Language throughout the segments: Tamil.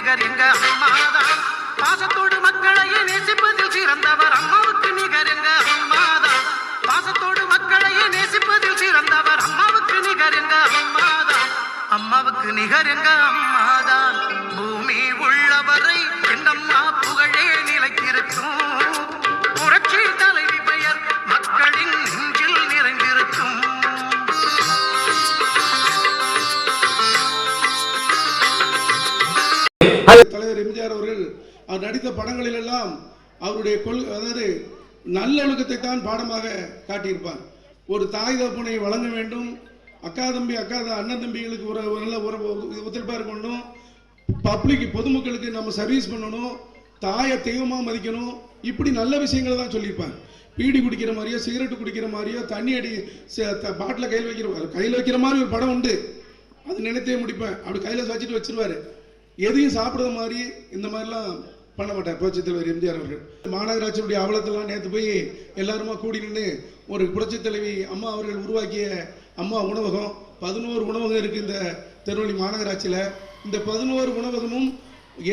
நிகர் எங்க அம்மாதான். பாசத்தோடு மக்களையே நேசிப்பதில் சிறந்தவர் அம்மாவுக்கு நிகர் எங்க அம்மாதான். பாசத்தோடு மக்களையே நேசிப்பதில் சிறந்தவர் அம்மாவுக்கு நிகர் எங்க அம்மாதான். அம்மாவுக்கு நிகர் எங்க அம்மாதான். பூமி உள்ளவரை என்னம்மா புகழே நிலைத்திருக்கும். புரட்சி தலைவி பெயர் மக்களின் நெஞ்சில் நிறைந்திருக்கும். தலைவர் எம்ஜிஆர் அவர்கள் அவர் நடித்த படங்களில் எல்லாம் அவருடைய அதாவது நல்லொழுக்கத்தை தான் பாடமாக காட்டியிருப்பார். ஒரு தாய் தகப்பனை வழங்க வேண்டும், அண்ணன் தம்பிகளுக்கு ஒரு நல்ல ஒத்துழைப்பாக இருக்கணும், பப்ளிக் பொதுமக்களுக்கு நம்ம சர்வீஸ் பண்ணணும், தாயை தெய்வமாக மதிக்கணும், இப்படி நல்ல விஷயங்களை தான் சொல்லியிருப்பார். பீடி குடிக்கிற மாதிரியோ சிகரெட்டு குடிக்கிற மாதிரியோ தண்ணி அடி பாட்டில் கையில் வைக்கிற மாதிரி ஒரு படம் உண்டு. அது நினைத்தே முடிப்பேன். அப்படி கையில் வச்சுட்டு வச்சிருவாரு. எதையும் சாப்பிட்ற மாதிரி இந்த மாதிரிலாம் பண்ண மாட்டார் புரட்சி தலைவர் எம்ஜிஆர் அவர்கள். மாநகராட்சியுடைய அவலத்தெல்லாம் நேற்று போய் எல்லாருமா கூடி நின்று ஒரு புரட்சி தலைவி அம்மா அவர்கள் உருவாக்கிய அம்மா உணவகம் 11 உணவகம் இருக்குது இந்த திருநெல்வேலி மாநகராட்சியில். இந்த 11 உணவகமும்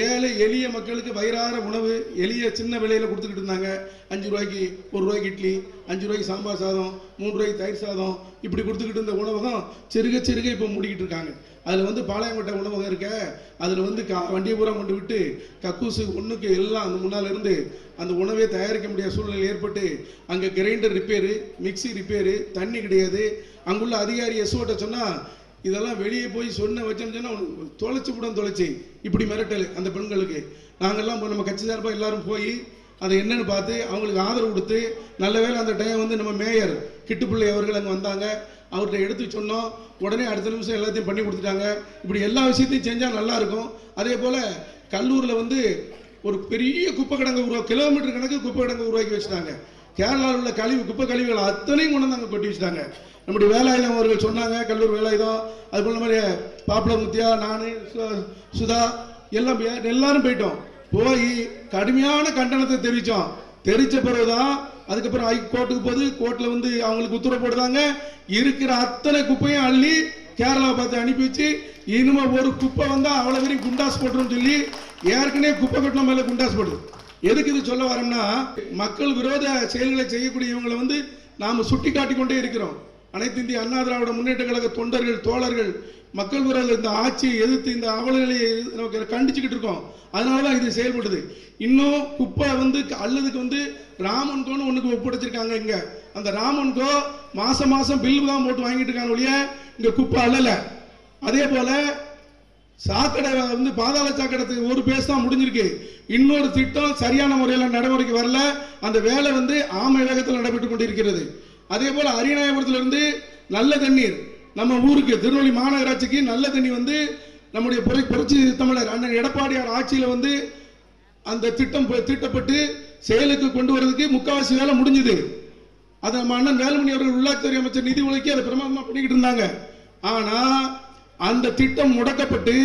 ஏழை எளிய மக்களுக்கு வயிறார உணவு எளிய சின்ன விலையில் கொடுத்துக்கிட்டு இருந்தாங்க. 5 ரூபாய்க்கு 1 ரூபாய்க்கு இட்லி, 5 ரூபாய்க்கு சாம்பார் சாதம், 3 ரூபாய்க்கு தயிர் சாதம், இப்படி கொடுத்துக்கிட்டு இருந்த உணவகம் சிறுக இப்போ மூடிக்கிட்டு இருக்காங்க. அதில் பாளையங்கோட்டை உணவகம் இருக்க, அதில் வண்டியை பூரா கொண்டு விட்டு கக்கூசு ஒன்றுக்கு எல்லாம் அந்த முன்னால் இருந்து அந்த உணவே தயாரிக்க முடியாத சூழ்நிலை ஏற்பட்டு அங்கே கிரைண்டர் ரிப்பேரு, மிக்சி ரிப்பேரு, தண்ணி கிடையாது. அங்குள்ள அதிகாரி எஸ்ஓட்ட சொன்னால் இதெல்லாம் வெளியே போய் வச்சோம்னு சொன்னால் தொலைச்சி இப்படி மிரட்டல் அந்த பெண்களுக்கு. நாங்கள்லாம் நம்ம கட்சி சார்பாக எல்லாரும் போய் அதை என்னன்னு பார்த்து அவங்களுக்கு ஆதரவு கொடுத்து, நல்ல வேலை அந்த டைம் நம்ம மேயர் கிட்டுப்பிள்ளை அவர்கள் அங்கே வந்தாங்க. அவர்கிட்ட எடுத்து சொன்னோம். உடனே அடுத்த நிமிஷம் எல்லாத்தையும் பண்ணி கொடுத்துட்டாங்க. இப்படி எல்லா விஷயத்தையும் செஞ்சால் நல்லா இருக்கும். அதே போல் கல்லூரில் ஒரு பெரிய குப்பை கிடங்கு கிலோமீட்டர் கணக்கு குப்பை கிடங்கு உருவாக்கி வச்சுட்டாங்க. கேரளாவில் உள்ள குப்பை கழிவுகள் அத்தனையும் கொண்டு வந்து அங்கே கொட்டி வச்சுட்டாங்க. நம்முடைய வேலாயுதம் அவர்கள் சொன்னாங்க, கல்லூர் வேலாயுதம், அது போல மாதிரி பாப்புலர் முத்தியா, நான், சுதா எல்லாரும் போயிட்டோம். போய் கடுமையான கண்டனத்தை தெரிவித்த பிறகுதான் அதுக்கப்புறம் கோர்ட்டுக்கு போது கோர்ட்டில் அவங்களுக்கு உத்தரவு போடுறாங்க. இருக்கிற அத்தனை குப்பையும் அள்ளி கேரளாவை பார்த்து அனுப்பி வச்சு, இனிமே ஒரு குப்பை வந்தால் அவ்வளோ வரையும் குண்டாஸ் போட்டுருன்னு சொல்லி ஏற்கனவே குப்பை கட்டணம் மேலே குண்டாஸ் போடுது. எதுக்கு இது சொல்ல வரோம்னா, மக்கள் விரோத செயல்களை செய்யக்கூடிய இவங்களை நாம் சுட்டி காட்டி கொண்டே இருக்கிறோம். அனைத்து இந்திய அண்ணா திராவிட முன்னேற்ற கழக தொண்டர்கள், தோழர்கள் மக்கள் விரோத இந்த ஆட்சியை எதிர்த்து இந்த அவலநிலையை கண்டிச்சுக்கிட்டு இருக்கோம். அதனாலதான் இது செயல்படுது. இன்னும் குப்பை அல்லதுக்கு ராமன்கோன்னு ஒண்ணுக்கு ஒப்படைச்சிருக்காங்க. இங்க அந்த ராமன்கோ மாசம் பில் தான் போட்டு வாங்கிட்டு இருக்காங்க ஒழிய இங்க குப்பை அல்லல. அதே போல சாக்கடை பாதாள சாக்கடை ஒரு பேஸ் தான் முடிஞ்சிருக்கு. இன்னொரு திட்டம் சரியான முறையில் நடைமுறைக்கு வரல. அந்த வேலை ஆமை வேகத்தில் நடைபெற்றுக் கொண்டிருக்கிறது. அதே போல அரியநாயபுரத்திலிருந்து நல்ல தண்ணீர் நம்ம ஊருக்கு திருநெல்வேலி மாநகராட்சிக்கு நல்ல தண்ணி நம்முடைய புரட்சி தமிழர் அண்ணன் எடப்பாடியார் ஆட்சியில் அந்த திட்டம் தீட்டப்பட்டு செயலுக்கு கொண்டு வரதுக்கு முக்காவாசி வேலை முடிஞ்சது. அதை அண்ணன் வேலுமணி அவர்கள் உள்ளாட்சித்துறை அமைச்சர் நிதி ஒதுக்கி அதை பிரமாதமாக பண்ணிக்கிட்டு இருந்தாங்க. ஆனா அந்த திட்டம் முடக்கப்பட்டு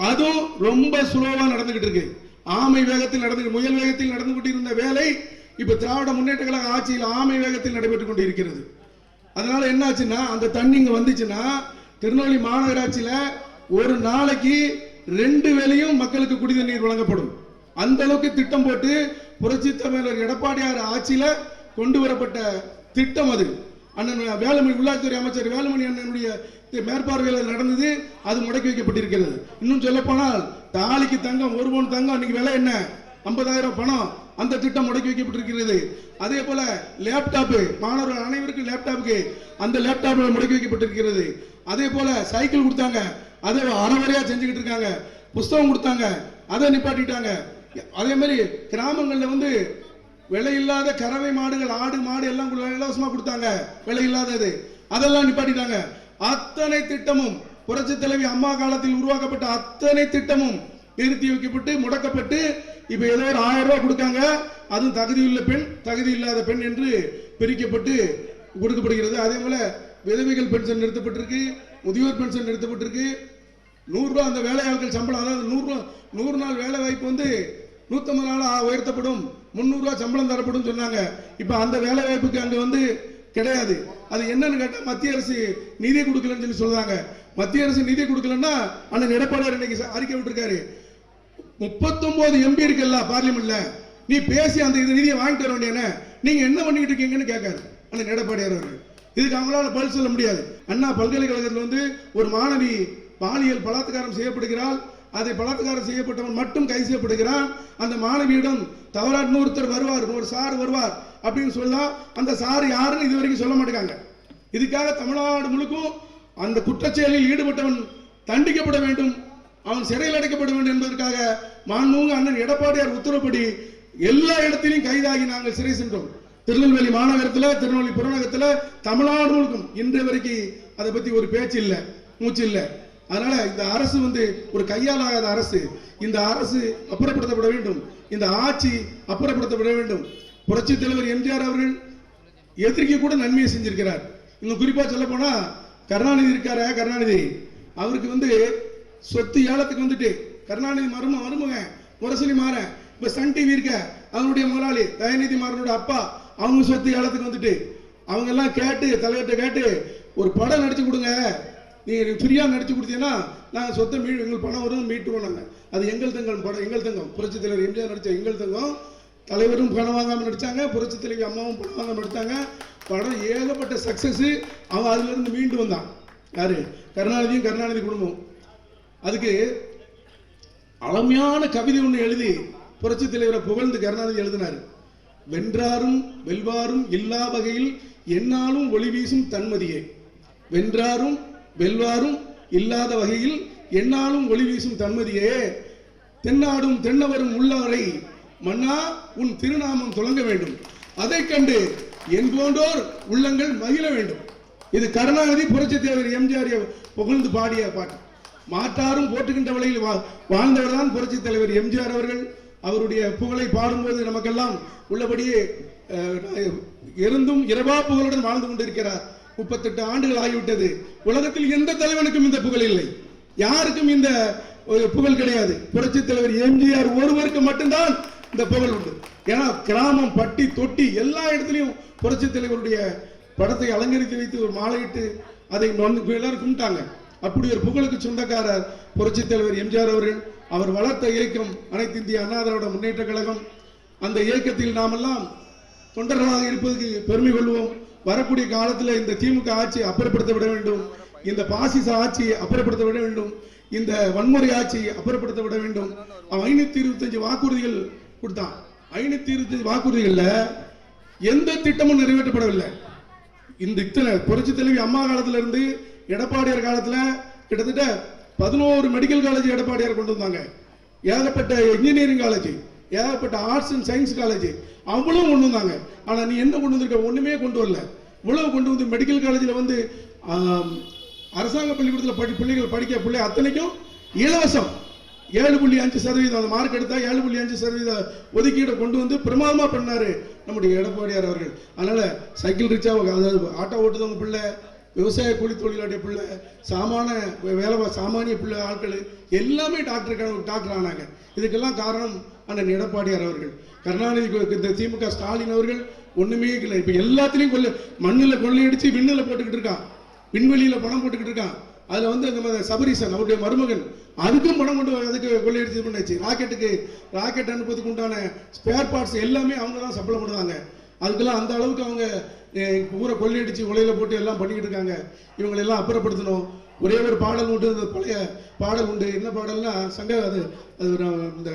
அதுவும் ரொம்ப சுலோவா நடந்துகிட்டு இருக்கு. ஆமை வேகத்தில் முயல் வேகத்தில் நடந்து கொண்டிருந்த வேலை இப்ப திராவிட முன்னேற்ற கழக ஆட்சியில் ஆமை வேகத்தில் நடைபெற்றுக் கொண்டிருக்கிறது. அதனால என்ன ஆச்சுன்னா, அந்த தண்ணி இங்க வந்துச்சுன்னா திருநெல்வேலி மாநகராட்சியில ஒரு நாளைக்கு 2 வேளையும் மக்களுக்கு குடி தண்ணீர் வழங்கப்படும். அந்த அளவுக்கு திட்டம் போட்டு புரட்சி தமிழர் எடப்பாடியார் ஆட்சியில கொண்டு வரப்பட்ட திட்டம் அது. அண்ணன் வேலுமணி உள்ளாட்சித்துறை அமைச்சர் வேலுமணி அண்ணனுடைய மேற்பார்வையில் நடந்தது. அது முடக்கி வைக்கப்பட்டிருக்கிறது. இன்னும் சொல்ல போனால் தாலிக்கு தங்கம் 1 பவுன் தங்கம் அன்னைக்கு விலை என்ன 50,000 பணம். அந்த திட்டம் முடக்கி வைக்கப்பட்டிருக்கிறது. அதே போல லேப்டாப் மாணவர்கள் அனைவருக்கும் லேப்டாப்புக்கு அந்த லேப்டாப் முடக்கி வைக்கப்பட்டிருக்கிறது. அதே போல சைக்கிள் கொடுத்தாங்க, அதை அறவரையா செஞ்சுக்கிட்டு இருக்காங்க. புஸ்தகம் கொடுத்தாங்க, அதை நிப்பாட்டிட்டாங்க. அதே மாதிரி கிராமங்கள்ல விலை இல்லாத கறவை மாடுகள், ஆடு மாடு எல்லாம் இலவசமா கொடுத்தாங்க. விலை இல்லாதது அதெல்லாம் நிப்பாட்டிட்டாங்க. அத்தனை திட்டமும் புரட்சி தலைவி அம்மா காலத்தில் உருவாக்கப்பட்ட அத்தனை திட்டமும் நிறுத்தி வைக்கப்பட்டு முடக்கப்பட்டு இப்ப ஏதோ ஒரு 1000 ரூபாய் கொடுக்காங்க. அதுவும் தகுதியுள்ள பெண் தகுதி இல்லாத பெண் என்று பிரிக்கப்பட்டு கொடுக்கப்படுகிறது. அதே போல விதவைகள் பென்ஷன் நிறுத்தப்பட்டிருக்கு, முதியோர் பென்ஷன் நிறுத்தப்பட்டிருக்கு. 100 ரூபாய் அந்த வேலையாட்கள் சம்பளம், அதாவது 100 நாள் வேலை வாய்ப்பு 150 நாள் உயர்த்தப்படும், 300 ரூபாய் சம்பளம் தரப்படும் சொன்னாங்க. இப்ப அந்த வேலை வாய்ப்புக்கு அங்க கிடையாது. அது என்னன்னு கேட்டா மத்திய அரசு நிதி கொடுக்கலன்னு சொல்லி சொல்றாங்க. மத்திய அரசு நிதி கொடுக்கலன்னா அண்ணன் எடப்பாடியார் இன்னைக்கு அறிக்கை விட்டுருக்காரு. 39 எம்பி இருக்குல்ல பார்லிமெண்ட்ல, நீ பேசி அந்த இது நிதியை வாங்கிட்டு வர வேண்டியன, நீங்க என்ன பண்ணிட்டு இருக்கீங்கன்னு கேட்காரு அந்த எடப்பாடியார் அவர்கள். இதுக்கு அவங்களால பதில் சொல்ல முடியாது. அண்ணா பல்கலைக்கழகத்தில் வந்து ஒரு மாணவி பாலியல் பலாத்காரம் செய்யப்படுகிறாள், அதை பலாத்காரம் செய்யப்பட்டவன் மட்டும் கைது செய்யப்படுகிறான். அந்த மாணவியிடம் தவறா இன்னொருத்தர் வருவார், ஒரு சார் வருவார் அப்படின்னு சொல்லா, அந்த சார் யாருன்னு இது வரைக்கும் சொல்ல மாட்டேங்காங்க. இதுக்காக தமிழ்நாடு முழுக்கும் அந்த குற்றச்செயலில் ஈடுபட்டவன் தண்டிக்கப்பட வேண்டும், அவன் சிறையில் அடைக்கப்பட வேண்டும் என்பதற்காக மாண்புமிகு அண்ணன் எடப்பாடியார் உத்தரவுப்படி எல்லா இடத்திலும் கைதாகி நாங்கள் சிறை சென்றோம். திருநெல்வேலி மாநகரத்தில், திருநெல்வேலி புறநகரத்தில், தமிழ்நாடு முழுக்கும் இன்று வரைக்கும் அதை பத்தி ஒரு பேச்சு இல்லை, மூச்சு இல்லை. அதனால இந்த அரசு வந்து ஒரு கையாலாகாத அரசு. இந்த அரசு அப்புறப்படுத்தப்பட வேண்டும், இந்த ஆட்சி அப்புறப்படுத்தப்பட வேண்டும். புரட்சி தலைவர் எம்ஜிஆர் அவர்கள் எதிர்க்கு கூட நன்மையை செஞ்சிருக்கிறார். இன்னும் குறிப்பா சொல்ல போனா கருணாநிதி இருக்கார, கருணாநிதி அவருக்கு வந்து சொத்து ஏலத்துக்கு வந்துட்டு கருணாநிதி மருமக முரசொலி மாறன், இப்ப சன் டிவி இருக்க அவனுடைய முதலாளி தயநிதி மாறனோட அப்பா, அவங்க சொத்து ஏலத்துக்கு வந்துட்டு அவங்க எல்லாம் கேட்டு தலைவர்கிட்ட கேட்டு ஒரு படம் நடிச்சு கொடுங்க, நீங்க ஃப்ரீயா நடிச்சு கொடுத்தீங்கன்னா நாங்க சொத்தை எங்கள் பணம் வரும் மீட்டுருவோம். நாங்க அது எங்கள் தங்கம் படம், எங்கள் தங்கம் புரட்சி தலைவர் எம்ஜிஆர் நடிச்ச எங்கள் தங்கம். தலைவரும் பணம் வாங்காம நடிச்சாங்க, புரட்சி தலைவி அம்மாவும் பணம் வாங்காம நடிச்சாங்க. படம் ஏகப்பட்ட சக்சஸ். அவன் அதுல இருந்து மீண்டு வந்தான். யாரு? கருணாநிதியும் கருணாநிதி குடும்பம். அதுக்கு அழமையான கவிதை ஒன்று எழுதி புரட்சி தலைவரை புகழ்ந்து கருணாநிதி எழுதினார். வென்றாரும் வெல்வாரும் எல்லா வகையில் என்னாலும் ஒளி வீசும் தன்மதியே, வென்றாரும் வெல்வாரும் இல்லாத வகையில் என்னாலும் ஒளி வீசும் தன்மதியே, தென்னாடும் தென்னவரும் உள்ளவரை மன்னா உன் திருநாமம் துலங்க வேண்டும், அதை கண்டு என் போன்றோர் உள்ளங்கள் மகிழ வேண்டும். இது கருணாநிதி புரட்சி தலைவர் எம்ஜிஆர் புகழ்ந்து பாடிய பாட்டு. மாற்றாரும் போற்றுகின்ற வழியில் வாழ்ந்தவர் தான் புரட்சி தலைவர் எம்ஜிஆர் அவர்கள். அவருடைய புகழை பாடும்போது நமக்கெல்லாம் உள்ளபடியே இருந்தும் இரவா புகழுடன் வாழ்ந்து கொண்டிருக்கிறார். 38 ஆண்டுகள் ஆகிவிட்டது. உலகத்தில் எந்த தலைவனுக்கும் இந்த புகழ் இல்லை, யாருக்கும் இந்த புகழ் கிடையாது. புரட்சி தலைவர் எம்ஜிஆர் ஒருவருக்கு மட்டும்தான் இந்த புகழ் உண்டு. ஏன்னா கிராமம், பட்டி, தொட்டி எல்லா இடத்துலையும் புரட்சி தலைவருடைய படத்தை அலங்கரித்து வைத்து ஒரு மாலையிட்டு அதை எல்லாரும் கும்பிட்டாங்க. அப்படி ஒரு புகழுக்கு சொந்தக்காரர் புரட்சி தலைவர் எம்ஜிஆர் அவர்கள். அவர் வளர்த்த இயக்கம் அனைத்து இந்திய அண்ணா திராவிட முன்னேற்ற கழகம். அந்த இயக்கத்தில் நாமெல்லாம் தொண்டர்களாக இருப்பதற்கு பெருமை கொள்வோம். வரக்கூடிய காலத்தில் இந்த திமுக ஆட்சி அப்புறப்படுத்தப்பட வேண்டும், இந்த பாசிச ஆட்சி அப்புறப்படுத்தப்பட வேண்டும், இந்த வன்முறை ஆட்சி அப்புறப்படுத்தப்பட வேண்டும். 525 வாக்குறுதிகள் கொடுத்தான். 525 வாக்குறுதிகள்ல எந்த திட்டமும் நிறைவேற்றப்படவில்லை. இந்த இத்தனை புரட்சி தலைவி அம்மா காலத்துல இருந்து எடப்பாடியார் காலத்துல கிட்டத்தட்ட 11 மெடிக்கல் காலேஜ் எடப்பாடியார் கொண்டு வந்தாங்க. ஏகப்பட்ட இன்ஜினியரிங் காலேஜ், ஏகப்பட்ட ஆர்ட்ஸ் அண்ட் சயின்ஸ் காலேஜ் அவ்வளவு கொண்டு வந்தாங்க. ஆனா நீ என்ன கொண்டு வந்திருக்க? ஒண்ணுமே கொண்டு வரல. இவ்வளவு கொண்டு வந்து மெடிக்கல் காலேஜில் வந்து அரசாங்க பள்ளிக்கூடத்தில் பிள்ளைகள் படிக்க பிள்ளை அத்தனைக்கும் இலவசம். 7.5% அந்த மார்க் எடுத்தா 7.5% ஒதுக்கீடு கொண்டு வந்து பிரமாதமா பண்ணாரு நம்முடைய எடப்பாடியார் அவர்கள். அதனால சைக்கிள் ரிக்ஷா, அதாவது ஆட்டோ ஓட்டுதவங்க பிள்ளை, விவசாய கூலி தொழிலாளிய பிள்ளை, சாமானிய பிள்ளை ஆட்கள் எல்லாமே டாக்டர் ஆனாங்க. இதுக்கெல்லாம் காரணம் அண்ணன் எடப்பாடியார் அவர்கள். கருணாநிதி, இந்த திமுக ஸ்டாலின் அவர்கள் ஒண்ணுமே இல்லை. இப்ப எல்லாத்திலையும் மண்ணில் கொள்ளையடிச்சு விண்ணில் போட்டுக்கிட்டு இருக்கான், விண்வெளியில பணம் போட்டுக்கிட்டு இருக்கான். அதுல வந்து நம்ம சபரீசன் அவருடைய மருமகன் அதுக்கும் பணம் கொண்டு அதுக்கு கொள்ளையடிச்சு பண்ணாச்சு. ராக்கெட் அனுப்புறதுக்கு உண்டான ஸ்பேர் பார்ட்ஸ் எல்லாமே அவங்க தான் சப்ளை பண்ணுவாங்க. அதுக்கெல்லாம் அந்த அளவுக்கு அவங்க ஊரை கொள்ளையடிச்சு உலையில போட்டு எல்லாம் பண்ணிக்கிட்டு இருக்காங்க. இவங்களெல்லாம் அப்புறப்படுத்தணும். ஒரே ஒரு பாடல் உண்டு, அந்த பழைய பாடல் உண்டு. என்ன பாடல்னா அது இந்த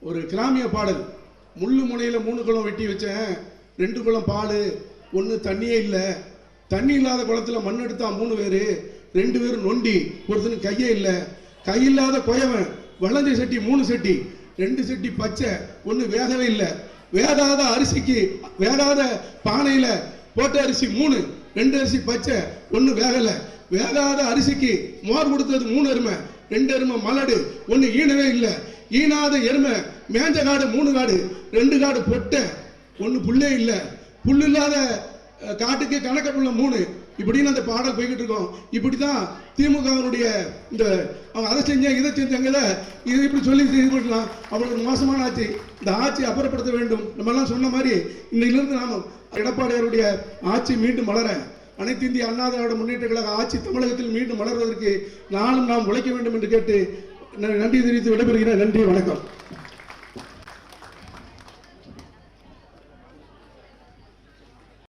ஒரு கிராமிய பாடல். முள்ளு முனையில 3 குளம் வெட்டி வச்சேன், 2 குளம் பால், 1 தண்ணியே இல்லை. தண்ணி இல்லாத குளத்துல மண் எடுத்தா 3 பேரு, 2 பேரும் நொண்டி, ஒருத்தனுக்கு கையே இல்லை. கை இல்லாத குயவன் வளைஞ்ச சட்டி 3 சட்டி, 2 சட்டி பச்சை, 1 வேகவே இல்லை. வேகாத அரிசிக்கு வேகாத பானையில போட்ட அரிசி 3, 2 அரிசி பச்சை, 1 வேகல. வேகாத அரிசிக்கு மோர் கொடுத்தது 3 எருமை, 2 எருமை மலடு, 1 ஈனவே இல்லை. ஈனாத எருமை மேஞ்ச காடு 3 காடு, 2 காடு பொட்டை, 1 புல்லே இல்லை. புல் இல்லாத காட்டுக்கு கணக்க புள்ள 3. இப்படின்னு அந்த பாடல் போய்கிட்டு இருக்கோம். இப்படிதான் திமுகவினுடைய இந்த அவங்க அதை செஞ்சாங்க இதை செஞ்சாங்க இதை இப்படி சொல்லி இது பண்ணலாம். அவ்வளவு மோசமான ஆட்சி. இந்த ஆட்சி அப்புறப்படுத்த வேண்டும். நம்ம எல்லாம் சொன்ன மாதிரி இன்னையிலிருந்து நாம எடப்பாடியாருடைய ஆட்சி மீண்டும் மலர, அனைத்து இந்திய அண்ணா திராவிட முன்னேற்ற கழக ஆட்சி தமிழகத்தில் மீண்டும் மலர்வதற்கு நானும் நாம் உழைக்க வேண்டும் என்று கேட்டு நன்றி தெரிவித்து விடைபெறுகிறேன். நன்றி, வணக்கம்.